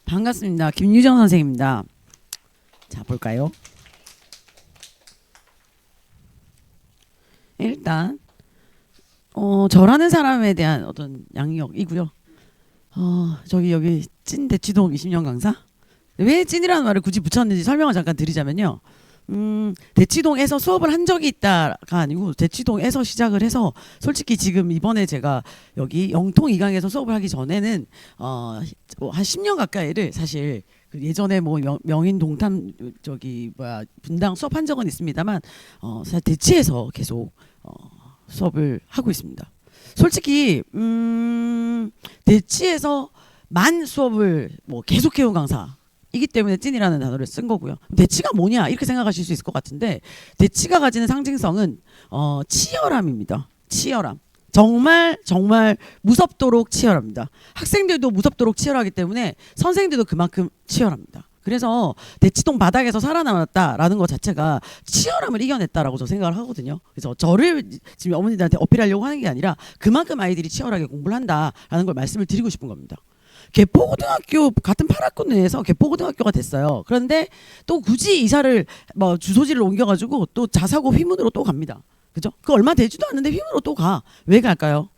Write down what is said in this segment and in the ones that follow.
반갑습니다. 김유정 선생입니다. 자, 볼까요? 일단 저라는 사람에 대한 어떤 양력이고요. 여기 찐 대치동 20년 강사? 왜 찐이라는 말을 굳이 붙였는지 설명을 잠깐 드리자면요. 대치동에서 수업을 한 적이 있다가 아니고 대치동에서 시작을 해서 솔직히 지금 이번에 제가 여기 영통 2강에서 수업을 하기 전에는 한 10년 가까이를 사실 그 예전에 뭐 명인 동탐 분당 수업한 적은 있습니다만 사실 대치에서 계속 수업을 하고 있습니다. 솔직히 대치에서만 수업을 뭐 계속 해온 강사 이기 때문에 찐이라는 단어를 쓴 거고요. 대치가 뭐냐 이렇게 생각하실 수 있을 것 같은데 대치가 가지는 상징성은 치열함입니다. 치열함. 정말 무섭도록 치열합니다. 학생들도 무섭도록 치열하기 때문에 선생들도 그만큼 치열합니다. 그래서 대치동 바닥에서 살아남았다라는 것 자체가 치열함을 이겨냈다라고 저 생각을 하거든요. 그래서 저를 지금 어머니들한테 어필하려고 하는 게 아니라 그만큼 아이들이 치열하게 공부를 한다라는 걸 말씀을 드리고 싶은 겁니다. 개포고등학교 같은 8학군 내에서 개포고등학교가 됐어요. 그런데 또 굳이 이사를 주소지를 옮겨가지고 또 자사고 휘문으로 또 갑니다. 그죠? 그 얼마 되지도 않는데 휘문으로 또 가. 왜 갈까요?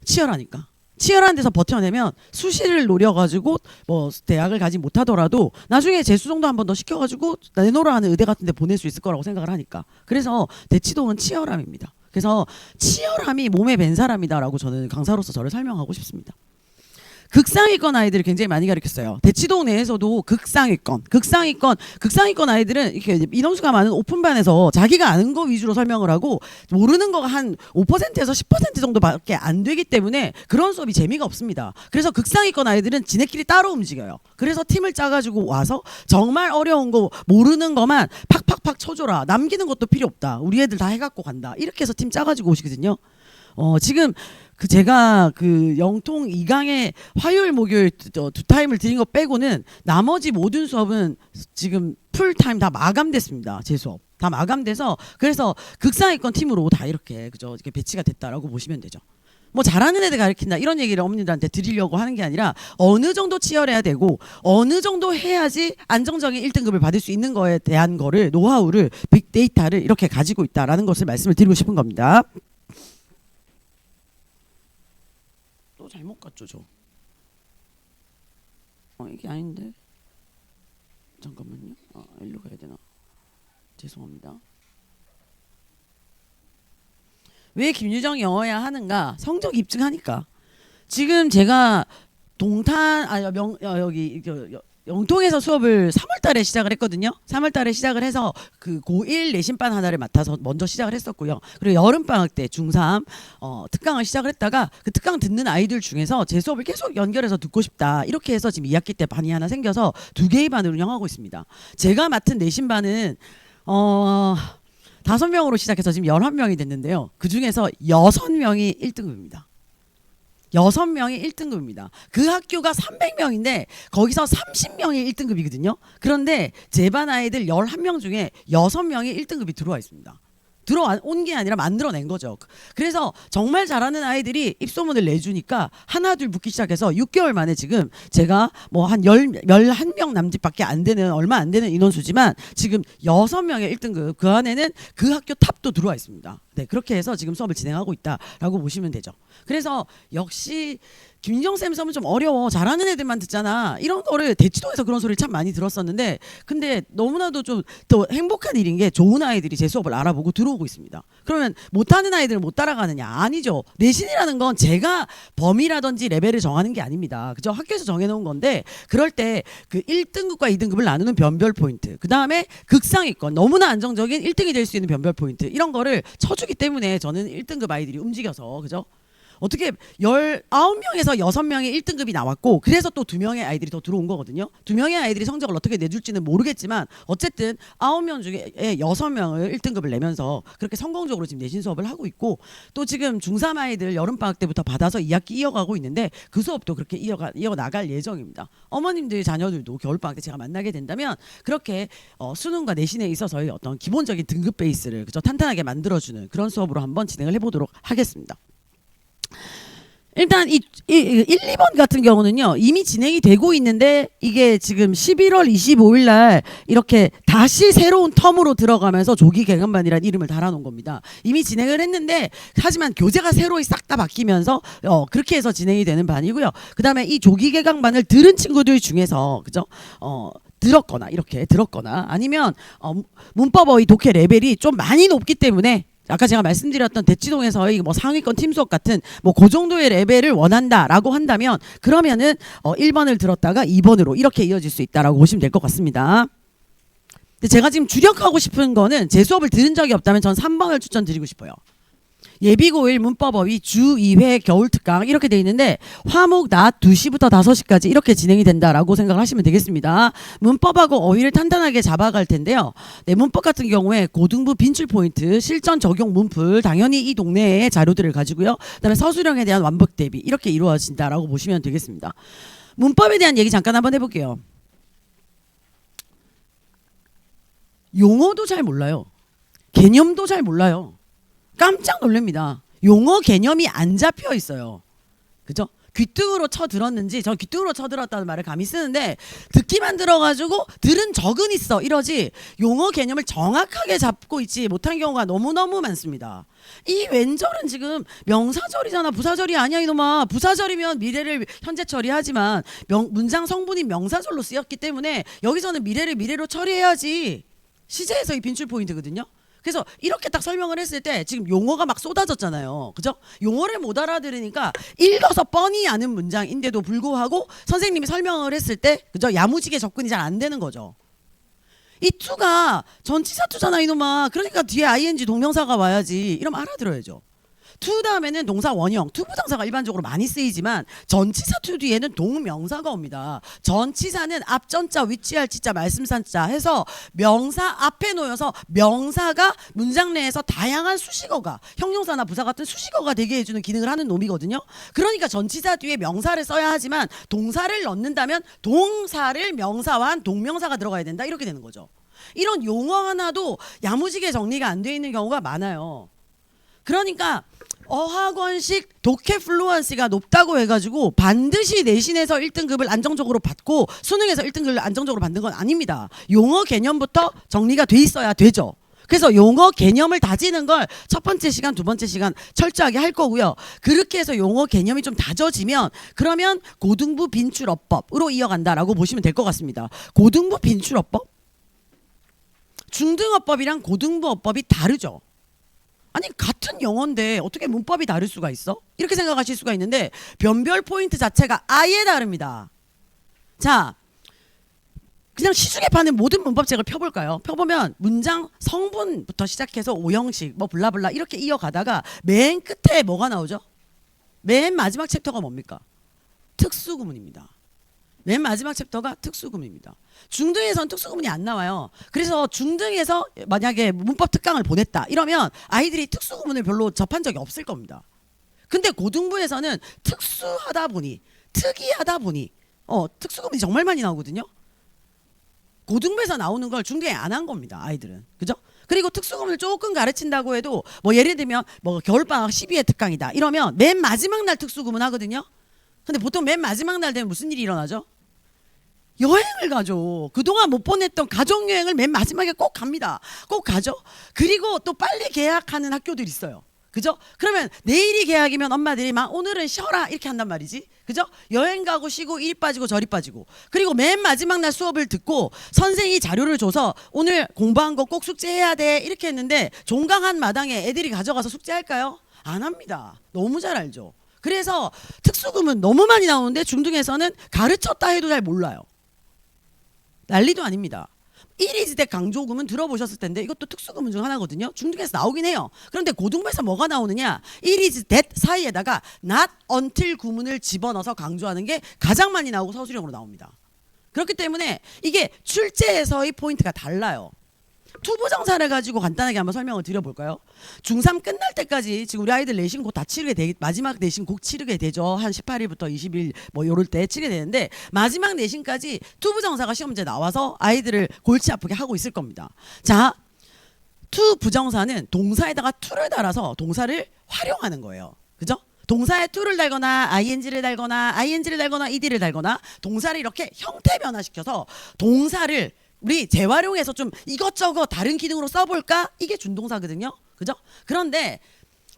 치열하니까. 치열한 데서 버텨내면 수시를 노려가지고 뭐 대학을 가지 못하더라도 나중에 재수 정도 한 번 더 시켜가지고 내노라 하는 의대 같은 데 보낼 수 있을 거라고 생각을 하니까. 그래서 대치동은 치열함입니다. 그래서 치열함이 몸에 밴 사람이다라고 저는 강사로서 저를 설명하고 싶습니다. 극상위권 아이들을 굉장히 많이 가르쳤어요. 대치동 내에서도 극상위권 아이들은 이렇게 인원수가 많은 오픈반에서 자기가 아는 거 위주로 설명을 하고 모르는 거가 한 5%에서 10% 정도밖에 안 되기 때문에 그런 수업이 재미가 없습니다. 그래서 극상위권 아이들은 지네끼리 따로 움직여요. 그래서 팀을 짜가지고 와서 정말 어려운 거 모르는 거만 팍팍팍 쳐줘라. 남기는 것도 필요 없다. 우리 애들 다 해갖고 간다. 이렇게 해서 팀 짜가지고 오시거든요. 지금 제가 영통 2강에 화요일 목요일 두 타임을 드린 거 빼고는 나머지 모든 수업은 지금 풀타임 다 마감됐습니다. 제 수업 다 마감돼서 그래서 극상위권 팀으로 다 이렇게 배치가 됐다라고 보시면 되죠. 뭐 잘하는 애들 가르친다 이런 얘기를 어머니들한테 드리려고 하는 게 아니라 어느 정도 치열해야 되고 어느 정도 해야지 안정적인 1등급을 받을 수 있는 거에 대한 거를 노하우를 빅데이터를 이렇게 가지고 있다라는 것을 말씀을 드리고 싶은 겁니다. 또 잘못 갔죠 저. 이게 아닌데 잠깐만요. 일로 가야 되나? 죄송합니다. 왜 김유정 영어야 하는가? 성적 입증하니까. 지금 제가 영통에서 수업을 3월달에 시작을 했거든요. 3월달에 시작을 해서 그 고1 내신반 하나를 맡아서 먼저 시작을 했었고요. 그리고 여름방학 때 중3 특강을 시작을 했다가 그 특강 듣는 아이들 중에서 제 수업을 계속 연결해서 듣고 싶다. 이렇게 해서 지금 2학기 때 반이 하나 생겨서 2개의 반을 운영하고 있습니다. 제가 맡은 내신반은 5명으로 시작해서 지금 11명이 됐는데요. 그 중에서 6명이 1등급입니다. 6명이 1등급입니다. 그 학교가 300명인데 거기서 30명이 1등급이거든요. 그런데 제 반 아이들 11명 중에 6명이 1등급이 들어와 있습니다. 들어온 게 아니라 만들어낸 거죠. 그래서 정말 잘하는 아이들이 입소문을 내주니까 하나 둘 붙기 시작해서 6개월 만에 지금 제가 뭐 한 11명 남짓밖에 안 되는 얼마 안 되는 인원수지만 지금 6명의 1등급 그 안에는 그 학교 탑도 들어와 있습니다. 네, 그렇게 해서 지금 수업을 진행하고 있다라고 보시면 되죠. 그래서 역시 김유정 쌤 수업은 좀 어려워. 잘하는 애들만 듣잖아. 이런 거를 대치동에서 그런 소리를 참 많이 들었었는데 근데 너무나도 좀 더 행복한 일인 게 좋은 아이들이 제 수업을 알아보고 들어오고 있습니다. 그러면 못하는 아이들을 못 따라가느냐? 아니죠. 내신이라는 건 제가 범위라든지 레벨을 정하는 게 아닙니다. 그죠? 학교에서 정해놓은 건데 그럴 때 그 1등급과 2등급을 나누는 변별 포인트 그 다음에 극상위권 너무나 안정적인 1등이 될 수 있는 변별 포인트 이런 거를 쳐주기 때문에 저는 1등급 아이들이 움직여서 그죠? 어떻게 19명에서 6명의 1등급이 나왔고 그래서 또 2명의 아이들이 더 들어온 거거든요. 2명의 아이들이 성적을 어떻게 내줄지는 모르겠지만 어쨌든 9명 중에 6명을 1등급을 내면서 그렇게 성공적으로 지금 내신 수업을 하고 있고 또 지금 중3 아이들 여름방학 때부터 받아서 2학기 이어가고 있는데 그 수업도 그렇게 이어나갈 예정입니다. 어머님들 자녀들도 겨울방학 때 제가 만나게 된다면 그렇게 수능과 내신에 있어서의 어떤 기본적인 등급 베이스를 그저 탄탄하게 만들어주는 그런 수업으로 한번 진행을 해보도록 하겠습니다. 일단 1, 2번 같은 경우는요. 이미 진행이 되고 있는데 이게 지금 11월 25일 날 이렇게 다시 새로운 텀으로 들어가면서 조기 개강반이라는 이름을 달아놓은 겁니다. 이미 진행을 했는데 하지만 교재가 새로 싹 다 바뀌면서 그렇게 해서 진행이 되는 반이고요. 그다음에 이 조기 개강반을 들은 친구들 중에서 그죠? 들었거나 이렇게 들었거나 아니면 문법어휘 독해 레벨이 좀 많이 높기 때문에 아까 제가 말씀드렸던 대치동에서의 뭐 상위권 팀 수업 같은 뭐 그 정도의 레벨을 원한다라고 한다면 그러면은 1번을 들었다가 2번으로 이렇게 이어질 수 있다라고 보시면 될 것 같습니다. 근데 제가 지금 주력하고 싶은 거는 제 수업을 들은 적이 없다면 전 3번을 추천드리고 싶어요. 예비고1 문법어휘 주 2회 겨울특강 이렇게 돼 있는데 화목 낮 2시부터 5시까지 이렇게 진행이 된다라고 생각하시면 되겠습니다. 문법하고 어휘를 탄탄하게 잡아갈 텐데요. 네, 문법 같은 경우에 고등부 빈출 포인트, 실전 적용 문풀, 당연히 이 동네의 자료들을 가지고요. 그다음에 서술형에 대한 완벽 대비 이렇게 이루어진다라고 보시면 되겠습니다. 문법에 대한 얘기 잠깐 한번 해볼게요. 용어도 잘 몰라요. 개념도 잘 몰라요. 깜짝 놀랍니다. 용어 개념이 안 잡혀 있어요. 그죠? 귀등으로 쳐들었는지 저 귀등으로 쳐들었다는 말을 감히 쓰는데 듣기만 들어가지고 들은 적은 있어 이러지 용어 개념을 정확하게 잡고 있지 못한 경우가 너무너무 많습니다. 이 왼절은 지금 명사절이잖아. 부사절이 아니야 이놈아. 부사절이면 미래를 현재 처리하지만 문장 성분이 명사절로 쓰였기 때문에 여기서는 미래를 미래로 처리해야지. 시제에서의 빈출 포인트거든요. 그래서 이렇게 딱 설명을 했을 때 지금 용어가 막 쏟아졌잖아요. 그죠? 용어를 못 알아들으니까 읽어서 뻔히 아는 문장인데도 불구하고 선생님이 설명을 했을 때 그죠? 야무지게 접근이 잘 안 되는 거죠. 이 투가 전치사 투잖아 이놈아. 그러니까 뒤에 ing 동명사가 와야지. 이러면 알아들어야죠. 투 다음에는 동사 원형, 투부정사가 일반적으로 많이 쓰이지만 전치사 투 뒤에는 동명사가 옵니다. 전치사는 앞전자, 위치할 지자, 말씀산자 해서 명사 앞에 놓여서 명사가 문장 내에서 다양한 수식어가 형용사나 부사 같은 수식어가 되게 해주는 기능을 하는 놈이거든요. 그러니까 전치사 뒤에 명사를 써야 하지만 동사를 넣는다면 동사를 명사화한 동명사가 들어가야 된다 이렇게 되는 거죠. 이런 용어 하나도 야무지게 정리가 안 돼 있는 경우가 많아요. 그러니까 어학원식 독해 플루언시가 높다고 해가지고 반드시 내신에서 1등급을 안정적으로 받고 수능에서 1등급을 안정적으로 받는 건 아닙니다. 용어 개념부터 정리가 돼 있어야 되죠. 그래서 용어 개념을 다지는 걸 첫 번째 시간, 두 번째 시간 철저하게 할 거고요. 그렇게 해서 용어 개념이 좀 다져지면 그러면 고등부 빈출어법으로 이어간다라고 보시면 될 것 같습니다. 고등부 빈출어법? 중등어법이랑 고등부 어법이 다르죠. 아니 같은 영어인데 어떻게 문법이 다를 수가 있어? 이렇게 생각하실 수가 있는데 변별 포인트 자체가 아예 다릅니다. 자, 그냥 시중에 파는 모든 문법책을 펴볼까요? 펴보면 문장 성분부터 시작해서 오형식 뭐 블라블라 이렇게 이어가다가 맨 끝에 뭐가 나오죠? 맨 마지막 챕터가 뭡니까? 특수구문입니다. 맨 마지막 챕터가 특수구문입니다. 중등에서는 특수구문이 안 나와요. 그래서 중등에서 만약에 문법 특강을 보냈다 이러면 아이들이 특수구문을 별로 접한 적이 없을 겁니다. 근데 고등부에서는 특수하다 보니 특이하다 보니 특수구문이 정말 많이 나오거든요. 고등부에서 나오는 걸 중등에 안 한 겁니다. 아이들은. 그죠? 그리고 특수구문을 조금 가르친다고 해도 뭐 예를 들면 뭐 겨울방학 12회 특강이다 이러면 맨 마지막 날 특수구문 하거든요. 근데 보통 맨 마지막 날 되면 무슨 일이 일어나죠? 여행을 가죠. 그동안 못 보냈던 가족여행을 맨 마지막에 꼭 갑니다. 꼭 가죠. 그리고 또 빨리 개학하는 학교들이 있어요. 그죠? 그러면 내일이 개학이면 엄마들이 막 오늘은 쉬어라 이렇게 한단 말이지. 그죠? 여행 가고 쉬고 이리 빠지고 저리 빠지고. 그리고 맨 마지막 날 수업을 듣고 선생이 자료를 줘서 오늘 공부한 거 꼭 숙제해야 돼 이렇게 했는데 종강한 마당에 애들이 가져가서 숙제할까요? 안 합니다. 너무 잘 알죠. 그래서 특수구문 너무 많이 나오는데 중등에서는 가르쳤다 해도 잘 몰라요. 난리도 아닙니다. 1이즈대 강조구문 들어보셨을 텐데 이것도 특수구문 중 하나거든요. 중등에서 나오긴 해요. 그런데 고등부에서 뭐가 나오느냐? 1is that 사이에다가 not until 구문을 집어넣어서 강조하는 게 가장 많이 나오고 서술형으로 나옵니다. 그렇기 때문에 이게 출제에서의 포인트가 달라요. 투부정사를 가지고 간단하게 한번 설명을 드려볼까요? 중3 끝날 때까지 지금 우리 아이들 내신 곧 다 치르게 마지막 내신 곧 치르게 되죠. 한 18일부터 20일 뭐 요럴 때 치르게 되는데 마지막 내신까지 투부정사가 시험제 나와서 아이들을 골치 아프게 하고 있을 겁니다. 자, 투부정사는 동사에다가 투를 달아서 동사를 활용하는 거예요. 그죠? 동사에 to를 달거나 ing를 달거나 ed를 달거나 동사를 이렇게 형태 변화시켜서 동사를 우리 재활용해서 좀 이것저것 다른 기능으로 써볼까? 이게 준동사거든요. 그죠? 그런데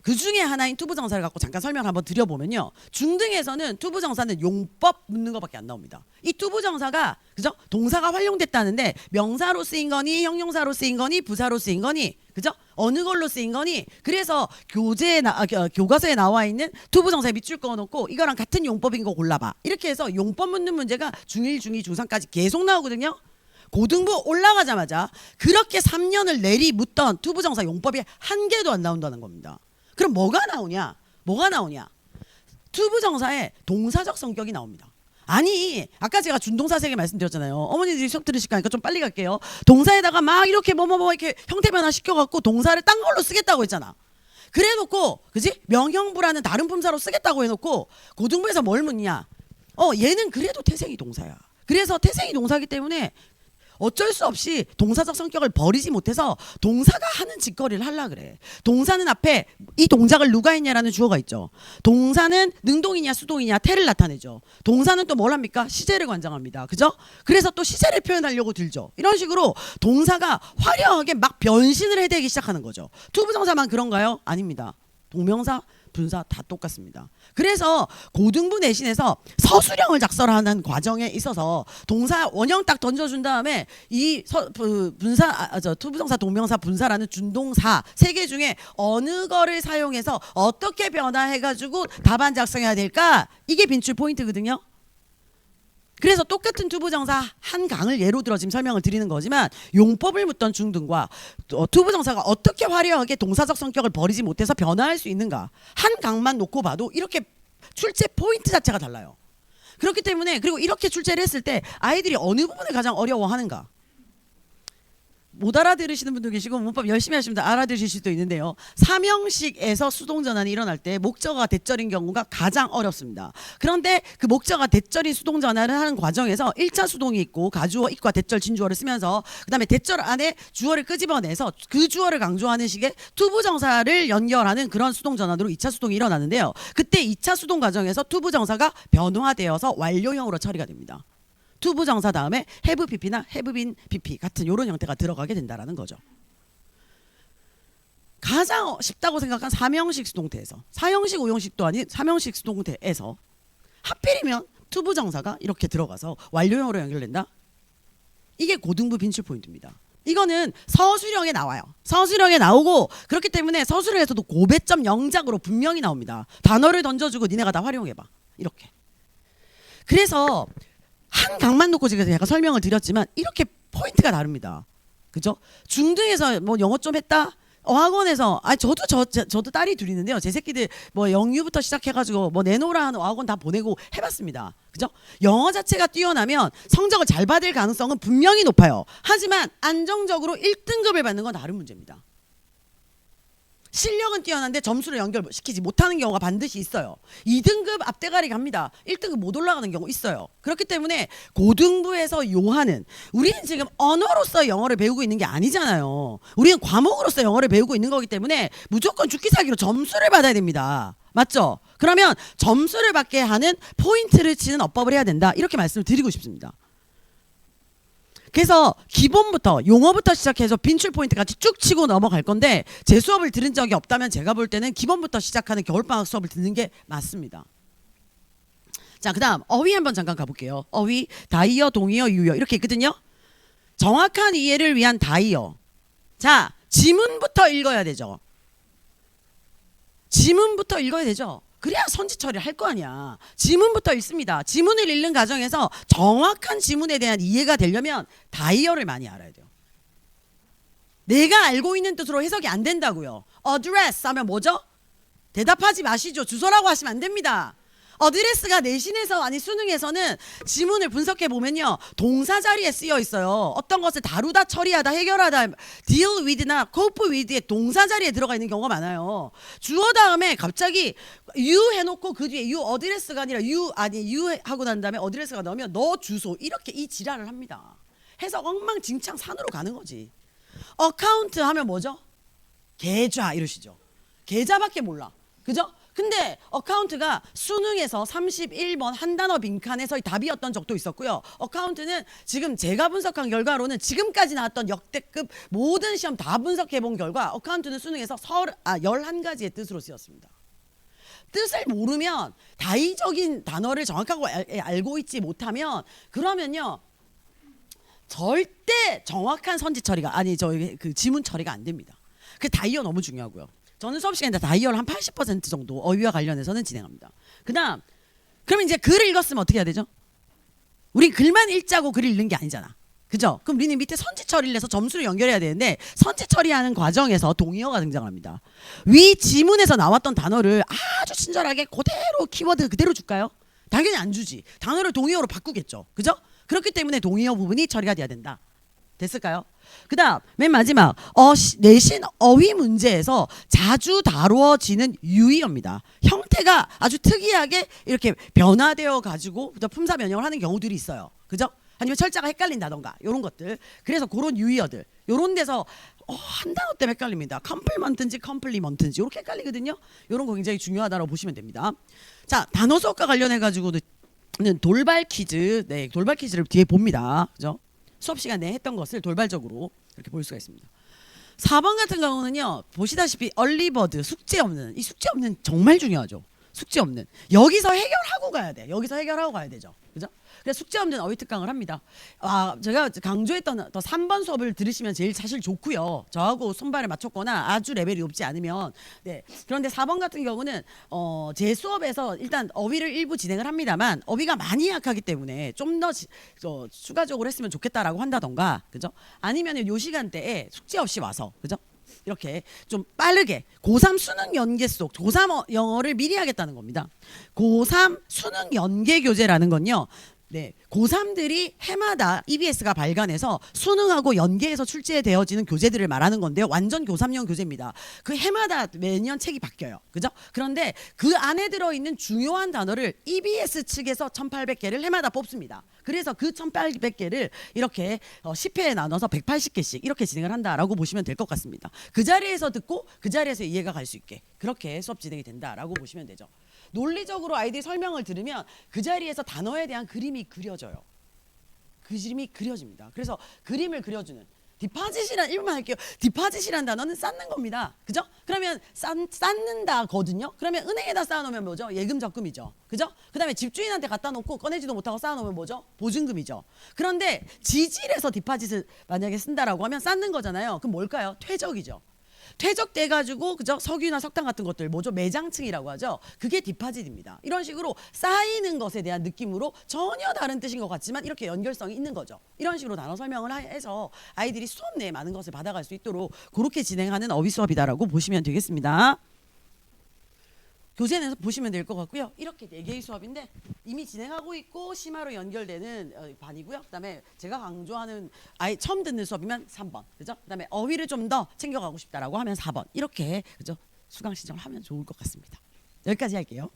그 중에 하나인 투부정사를 갖고 잠깐 설명을 한번 드려보면요. 중등에서는 투부정사는 용법 묻는 것밖에 안 나옵니다. 이 투부정사가 그죠? 동사가 활용됐다는데 명사로 쓰인 거니 형용사로 쓰인 거니 부사로 쓰인 거니 그죠? 어느 걸로 쓰인 거니 그래서 교과서에 나와 있는 투부정사에 밑줄 그어놓고 이거랑 같은 용법인 거 골라봐. 이렇게 해서 용법 묻는 문제가 중1, 중2, 중3까지 계속 나오거든요. 고등부 올라가자마자 그렇게 3년을 내리 묻던 투부정사 용법이 한 개도 안 나온다는 겁니다. 그럼 뭐가 나오냐? 투부정사에 동사적 성격이 나옵니다. 아니 아까 제가 준동사 세 개 말씀드렸잖아요. 어머니들이 수업 들으실 거니까 좀 빨리 갈게요. 동사에다가 막 이렇게 뭐뭐뭐 이렇게 형태 변화 시켜갖고 동사를 딴 걸로 쓰겠다고 했잖아. 그래놓고 그지? 명형부라는 다른 품사로 쓰겠다고 해놓고 고등부에서 뭘 묻냐? 얘는 그래도 태생이 동사야. 그래서 태생이 동사기 때문에 어쩔 수 없이 동사적 성격을 버리지 못해서 동사가 하는 짓거리를 하려 그래. 동사는 앞에 이 동작을 누가 했냐라는 주어가 있죠. 동사는 능동이냐 수동이냐 태를 나타내죠. 동사는 또 뭘 합니까? 시제를 관장합니다. 그죠? 그래서 또 시제를 표현하려고 들죠. 이런 식으로 동사가 화려하게 막 변신을 해대기 시작하는 거죠. 투부정사만 그런가요? 아닙니다. 동명사 분사 다 똑같습니다. 그래서 고등부 내신에서 서술형을 작성하는 과정에 있어서 동사 원형 딱 던져준 다음에 이 투부정사 동명사 분사라는 준동사 세 개 중에 어느 거를 사용해서 어떻게 변화해가지고 답안 작성해야 될까? 이게 빈출 포인트거든요. 그래서 똑같은 투부정사 한 강을 예로 들어 지금 설명을 드리는 거지만 용법을 묻던 중등과 투부정사가 어떻게 화려하게 동사적 성격을 버리지 못해서 변화할 수 있는가 한 강만 놓고 봐도 이렇게 출제 포인트 자체가 달라요. 그렇기 때문에 그리고 이렇게 출제를 했을 때 아이들이 어느 부분을 가장 어려워하는가 못 알아들으시는 분도 계시고 문법 열심히 하시면 알아들으실 수도 있는데요. 삼형식에서 수동전환이 일어날 때 목적어가 대절인 경우가 가장 어렵습니다. 그런데 그 목적어가 대절인 수동전환을 하는 과정에서 1차 수동이 있고 가주어, 입과 대절, 진주어를 쓰면서 그 다음에 대절 안에 주어를 끄집어내서 그 주어를 강조하는 식의 투부정사를 연결하는 그런 수동전환으로 2차 수동이 일어나는데요. 그때 2차 수동 과정에서 투부정사가 변화되어서 완료형으로 처리가 됩니다. 투부정사 다음에 have pp나 have been pp 같은 이런 형태가 들어가게 된다라는 거죠. 가장 쉽다고 생각한 3형식 수동태에서 4형식 5형식도 아닌 3형식 수동태에서 하필이면 투부정사가 이렇게 들어가서 완료형으로 연결된다. 이게 고등부 빈출 포인트입니다. 이거는 서술형에 나와요. 서술형에 나오고 그렇기 때문에 서술형에서도 고배점 영작으로 분명히 나옵니다. 단어를 던져주고 니네가 다 활용해봐. 이렇게. 그래서 한 강만 놓고 제가 약간 설명을 드렸지만 이렇게 포인트가 다릅니다. 그죠? 중등에서 뭐 영어 좀 했다? 어학원에서 저도 딸이 둘 있는데요. 제 새끼들 뭐 영유부터 시작해가지고 뭐 내노라 하는 어학원 다 보내고 해봤습니다. 그죠? 영어 자체가 뛰어나면 성적을 잘 받을 가능성은 분명히 높아요. 하지만 안정적으로 1등급을 받는 건 다른 문제입니다. 실력은 뛰어난데 점수를 연결시키지 못하는 경우가 반드시 있어요. 2등급 앞대가리 갑니다. 1등급 못 올라가는 경우 있어요. 그렇기 때문에 고등부에서 요하는 우리는 지금 언어로서 영어를 배우고 있는 게 아니잖아요. 우리는 과목으로서 영어를 배우고 있는 거기 때문에 무조건 죽기 살기로 점수를 받아야 됩니다. 맞죠? 그러면 점수를 받게 하는 포인트를 치는 어법을 해야 된다. 이렇게 말씀을 드리고 싶습니다. 그래서 기본부터 용어부터 시작해서 빈출 포인트까지 쭉 치고 넘어갈 건데 제 수업을 들은 적이 없다면 제가 볼 때는 기본부터 시작하는 겨울방학 수업을 듣는 게 맞습니다. 자, 그 다음 어휘 한번 잠깐 가볼게요. 어휘, 다이어, 동의어, 유효 이렇게 있거든요. 정확한 이해를 위한 다이어. 자, 지문부터 읽어야 되죠. 지문부터 읽어야 되죠. 그래야 선지 처리를 할 거 아니야. 지문부터 읽습니다. 지문을 읽는 과정에서 정확한 지문에 대한 이해가 되려면 다이어를 많이 알아야 돼요. 내가 알고 있는 뜻으로 해석이 안 된다고요. address 하면 뭐죠? 대답하지 마시죠. 주소라고 하시면 안 됩니다. 어드레스가 내신에서 아니 수능에서는 지문을 분석해 보면요 동사 자리에 쓰여 있어요. 어떤 것을 다루다, 처리하다, 해결하다, deal with나 cope with의 동사 자리에 들어가 있는 경우가 많아요. 주어 다음에 갑자기 you 해놓고 그 뒤에 you 어드레스가 아니라 you 하고 난 다음에 어드레스가 나오면 너 주소 이렇게 이 지랄을 합니다. 해서 엉망진창 산으로 가는 거지. account 하면 뭐죠? 계좌 이러시죠. 계좌밖에 몰라. 그죠? 근데 어카운트가 수능에서 31번 한 단어 빈칸에서 답이었던 적도 있었고요. 어카운트는 지금 제가 분석한 결과로는 지금까지 나왔던 역대급 모든 시험 다 분석해 본 결과 어카운트는 수능에서 11가지의 뜻으로 쓰였습니다. 뜻을 모르면 다의적인 단어를 정확하게 알고 있지 못하면 그러면요 절대 정확한 선지 처리가 그 지문 처리가 안 됩니다. 그 다이어 너무 중요하고요. 저는 수업 시간에 다이어를 한 80% 정도 어휘와 관련해서는 진행합니다. 그다음 그러면 이제 글을 읽었으면 어떻게 해야 되죠? 우린 글만 읽자고 글을 읽는 게 아니잖아. 그죠? 그럼 우리는 밑에 선지 처리를 해서 점수를 연결해야 되는데 선지 처리하는 과정에서 동의어가 등장합니다. 위 지문에서 나왔던 단어를 아주 친절하게 그대로 키워드 그대로 줄까요? 당연히 안 주지. 단어를 동의어로 바꾸겠죠. 그죠? 그렇기 때문에 동의어 부분이 처리가 돼야 된다. 됐을까요? 그 다음 맨 마지막 내신 어휘 문제에서 자주 다루어지는 유의어입니다. 형태가 아주 특이하게 이렇게 변화되어 가지고 품사 변형을 하는 경우들이 있어요. 그죠? 아니면 철자가 헷갈린다던가 이런 것들. 그래서 그런 유의어들 이런 데서 한 단어 때문에 헷갈립니다. 컴플먼트인지 컴플리먼트인지 이렇게 헷갈리거든요. 이런 거 굉장히 중요하다고 보시면 됩니다. 자, 단어 수업과 관련해 가지고는 돌발 퀴즈, 네, 돌발 퀴즈를 뒤에 봅니다. 그죠? 수업 시간에 했던 것을 돌발적으로 이렇게 볼 수가 있습니다. 4번 같은 경우는요. 보시다시피 얼리버드 숙제 없는 이 숙제 없는 정말 중요하죠. 숙제 없는 여기서 해결하고 가야 돼. 여기서 해결하고 가야 되죠. 그죠? 그래서 숙제 없는 어휘 특강을 합니다. 제가 강조했던 더 3번 수업을 들으시면 제일 사실 좋고요. 저하고 손발을 맞췄거나 아주 레벨이 높지 않으면 네. 그런데 4번 같은 경우는 제 수업에서 일단 어휘를 일부 진행을 합니다만 어휘가 많이 약하기 때문에 좀 더 추가적으로 했으면 좋겠다라고 한다던가 그죠? 아니면 요 시간대에 숙제 없이 와서 그죠? 이렇게 좀 빠르게 고3 수능 연계 속 고3 영어를 미리 하겠다는 겁니다. 고3 수능 연계 교재라는 건요. 네, 고3들이 해마다 EBS가 발간해서 수능하고 연계해서 출제되어지는 교재들을 말하는 건데요. 완전 고3용 교재입니다. 그 해마다 매년 책이 바뀌어요. 그죠? 그런데 그 안에 들어있는 중요한 단어를 EBS 측에서 1800개를 해마다 뽑습니다. 그래서 그 1800개를 이렇게 10회에 나눠서 180개씩 이렇게 진행을 한다라고 보시면 될 것 같습니다. 그 자리에서 듣고 그 자리에서 이해가 갈 수 있게 그렇게 수업 진행이 된다라고 보시면 되죠. 논리적으로 아이들이 설명을 들으면 그 자리에서 단어에 대한 그림이 그려져요. 그림이 그려집니다. 그래서 그림을 그려주는 디파짓이란 일만 할게요. 디파짓이란 단어는 쌓는 겁니다. 그죠? 그러면 쌓는다거든요. 그러면 은행에다 쌓아놓으면 뭐죠? 예금 적금이죠. 그죠? 그다음에 집주인한테 갖다 놓고 꺼내지도 못하고 쌓아놓으면 뭐죠? 보증금이죠. 그런데 지질에서 디파짓을 만약에 쓴다라고 하면 쌓는 거잖아요. 그럼 뭘까요? 퇴적이죠. 퇴적돼가지고 그죠 석유나 석탄 같은 것들 뭐죠 매장층이라고 하죠. 그게 디파짓입니다. 이런 식으로 쌓이는 것에 대한 느낌으로 전혀 다른 뜻인 것 같지만 이렇게 연결성이 있는 거죠. 이런 식으로 단어 설명을 해서 아이들이 수업 내에 많은 것을 받아갈 수 있도록 그렇게 진행하는 어휘 수업이다라고 보시면 되겠습니다. 교재에서 보시면 될 것 같고요. 이렇게 4개의 수업인데 이미 진행하고 있고 심화로 연결되는 반이고요. 그다음에 제가 강조하는 처음 듣는 수업이면 3번. 그죠? 그다음에 어휘를 좀 더 챙겨가고 싶다라고 하면 4번. 이렇게 그죠? 수강 신청을 하면 좋을 것 같습니다. 여기까지 할게요.